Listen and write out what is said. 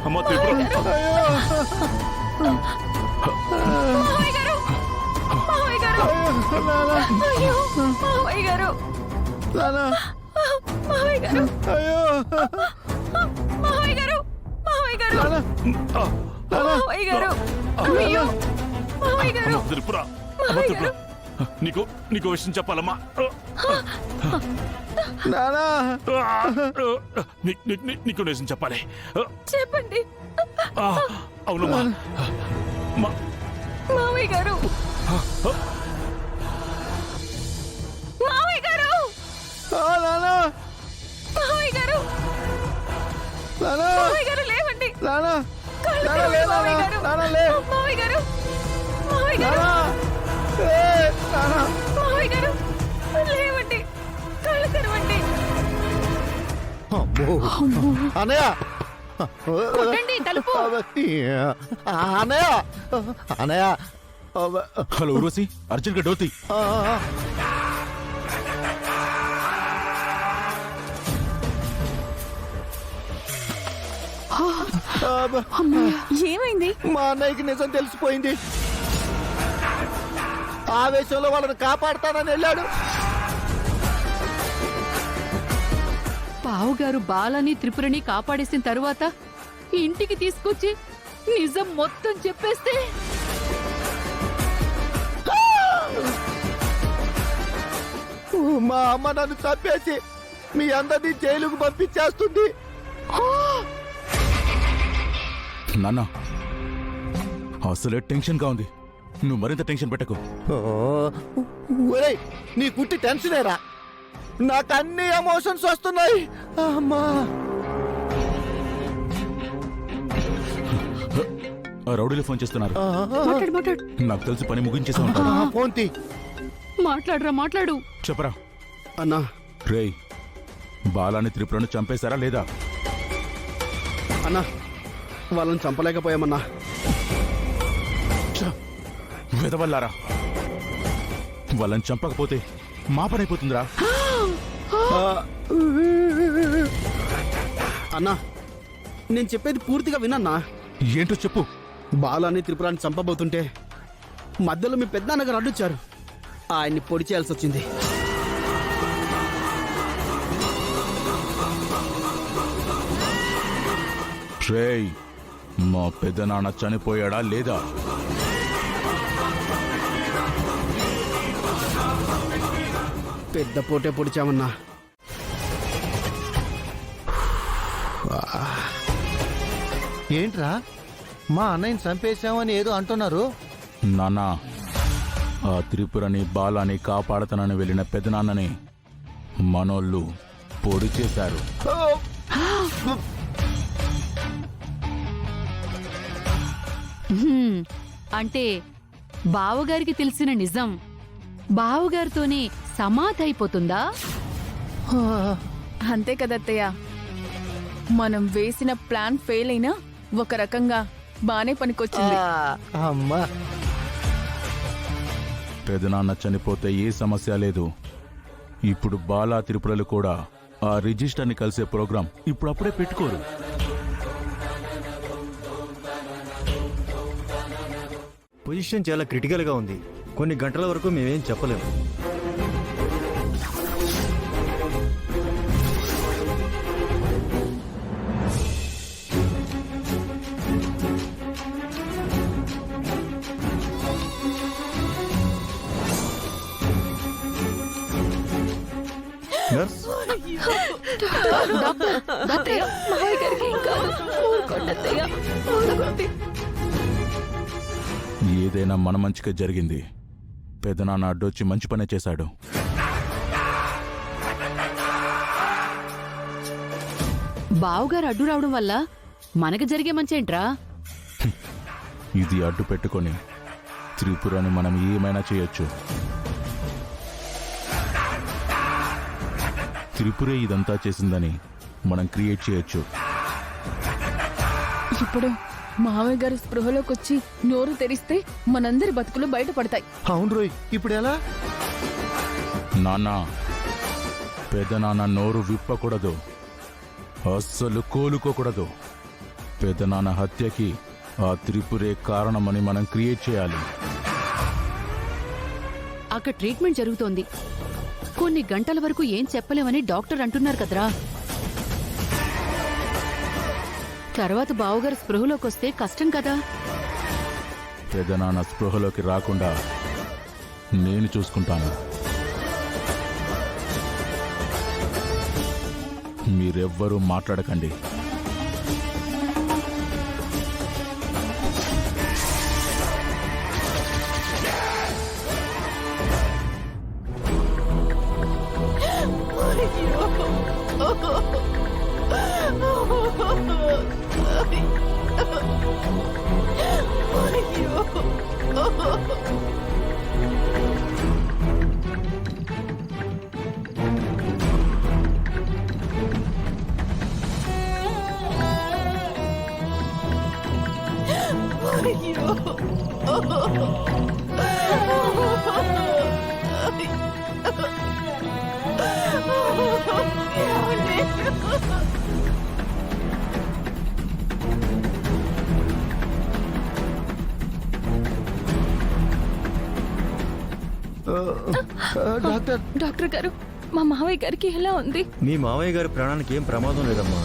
అమ్మ త్రిపుర మావయ్య గారు మావయ్య గారు అయ్యో మావయ్య గారు మావయ్య గారు మావయ్య గారు మావయ్య గారు మావయ్య గారు అయ్యో మావయ్య గారు త్రిపుర నీకు నీకు విషయం చెప్పాలమ్మా. నీకు విషయం చెప్పాలి. చెప్పండి. అవునమ్మా మావయ్య గారు మావయ్య గారు మావయ్య గారు మావయ్య గారు లేవండి. మావయ్య గారు మావయ్య గారు మావయ్య గారు మావయ్య గారు లేవండి. కళ్ళు తెరవండి. అన్నయ్య కొట్టండి తలుపు. అన్నయ్య అన్నయ్య హలో ఊర్వశి, అర్జెంట్గా డోర్ తీ. ఏమైంది? మా అన్నయ్యకి నిజం తెలిసిపోయింది. ఆవేశంలో వాళ్ళని కాపాడుతానని వెళ్ళాడు. బావుగారు బాలని త్రిపురని కాపాడేసిన తరువాత ఇంటికి తీసుకొచ్చి నిజం మొత్తం చెప్పేస్తే మా అమ్మ నన్ను చంపేసి మీ అందరినీ జైలుకు పంపించేస్తుంది. నాన్న అసలే టెన్షన్ గా ఉంది, నువ్వు మరింత టెన్షన్ పెట్టకు. ఒరేయ్ నీ కుట్టి టెన్షనేరా, నాకు అన్ని ఎమోషన్స్ వస్తున్నాయి. అమ్మా రౌడీలు ఫోన్ చేస్తున్నారు. నాకు తెలిసి పని ముగించేసా ఉంటారు. ఫోన్ తీ. మాట్లాడరా మాట్లాడు. చెప్పరా అన్నా. రేయ్, బాలాని త్రిపురను చంపేశారా లేదా? అన్నా వాళ్ళని చంపలేకపోయామన్నా. వెదవల్లారా, వాళ్ళని చంపకపోతే మా పని అయిపోతుందిరా. అన్నా నేను చెప్పేది పూర్తిగా వినన్నా. ఏంటో చెప్పు. బాలాని త్రిపురాన్ని చంపబోతుంటే మధ్యలో మీ పెద్దనాన్నగారు అడ్డొచ్చారు. ఆయన్ని పొడి చేయాల్సి వచ్చింది. రేయ్, మా పెద్దనాన్న చనిపోయాడా లేదా? పెద్ద పోటే పొడిచామన్నా. ఏంట్రా మా అన్నయ్యని చంపేశామని ఏదో అంటున్నారు. నాన్న, ఆ త్రిపురని బాలాని కాపాడతానని వెళ్ళిన పెద్దనాన్నని మనోళ్ళు పొడి చేశారు. అంటే బావగారికి తెలిసిన నిజం బావగారితోనే సమాధి అయిపోతుందా? అంతే కదత్తయ్య, మనం వేసిన ప్లాన్ ఫెయిల్ అయినా ఒక రకంగా బానే పనికొచ్చింది. అమ్మా పెదనాన్న చనిపోతే ఏ సమస్య లేదు. ఇప్పుడు బాలా త్రిపురలు కూడా ఆ రిజిస్టర్ని కలిసే ప్రోగ్రాం ఇప్పుడప్పుడే పెట్టుకోరు. పొజిషన్ చాలా క్రిటికల్గా ఉంది. కొన్ని గంటల వరకు మేమేం చెప్పలేము. నర్స్ ఏదైనా మన మంచిగా జరిగింది. పెదనాన్న అడ్డొచ్చి మంచి పనే చేశాడు. బావుగారు అడ్డు రావడం వల్ల మనకు జరిగే మంచేంట్రా? ఇది అడ్డు పెట్టుకొని త్రిపురని మనం ఏమైనా చేయొచ్చు. త్రిపురే ఇదంతా చేసిందని మనం క్రియేట్ చేయొచ్చు. ఇప్పుడు మావయ్య గారు స్పృహలోకి వచ్చి నోరు తెరిస్తే మనందరి బతుకులు బయటపడతాయి. అవును రోయ్, ఇప్పుడు ఎలా? నాన్న, పెదనాన్న నోరు విప్పకూడదు. అస్సలు కోలుకోకూడదు. పెదనాన్న హత్యకి ఆ త్రిపురే కారణమని మనం క్రియేట్ చేయాలి. అక్కడ ట్రీట్మెంట్ జరుగుతోంది. కొన్ని గంటల వరకు ఏం చెప్పలేమని డాక్టర్ అంటున్నారు కదరా. తర్వాత బావగారు స్పృహలోకి వస్తే కష్టం కదా. పెదనాన్న స్పృహలోకి రాకుండా నేను చూసుకుంటాను. మీరెవ్వరూ మాట్లాడకండి. డాక్టర్, డాక్టర్ గారు, మా మావయ్య గారికి ఎలా ఉంది? మీ మావయ్య గారి ప్రాణానికి ఏం ప్రమాదం లేదమ్మా.